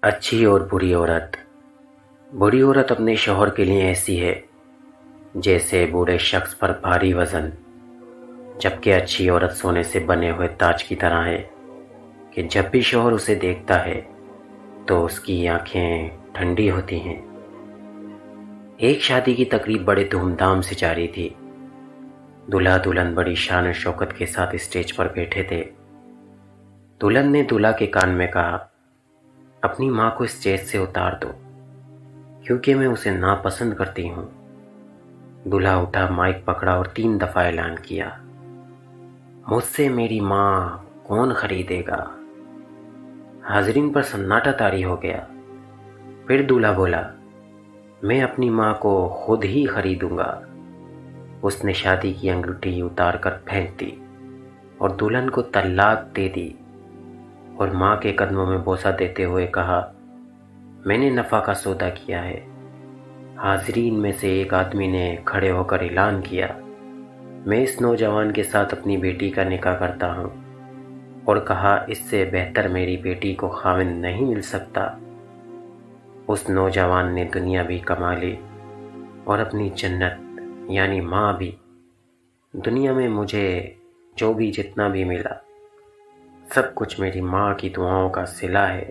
अच्छी और बुरी औरत। बुरी औरत अपने शौहर के लिए ऐसी है जैसे बूढ़े शख्स पर भारी वजन, जबकि अच्छी औरत सोने से बने हुए ताज की तरह है कि जब भी शौहर उसे देखता है तो उसकी आंखें ठंडी होती हैं। एक शादी की तकरीब बड़े धूमधाम से जारी थी। दूल्हा दुल्हन बड़ी शान और शौकत के साथ स्टेज पर बैठे थे। दुल्हन ने दूल्हा के कान में कहा, अपनी माँ को स्टेज से उतार दो क्योंकि मैं उसे नापसंद करती हूँ। दूल्हा उठा, माइक पकड़ा और 3 दफा ऐलान किया, मुझसे मेरी माँ कौन खरीदेगा। हाजरीन पर सन्नाटा तारी हो गया। फिर दूल्हा बोला, मैं अपनी माँ को खुद ही खरीदूंगा। उसने शादी की अंगूठी उतार कर फेंक दी और दुल्हन को तलाक दे दी और माँ के कदमों में बोसा देते हुए कहा, मैंने नफ़ा का सौदा किया है। हाजरीन में से एक आदमी ने खड़े होकर ऐलान किया, मैं इस नौजवान के साथ अपनी बेटी का निकाह करता हूँ, और कहा इससे बेहतर मेरी बेटी को खाविंद नहीं मिल सकता। उस नौजवान ने दुनिया भी कमा ली और अपनी जन्नत यानी माँ भी। दुनिया में मुझे जो भी जितना भी मिला सब कुछ मेरी माँ की दुआओं का सिला है।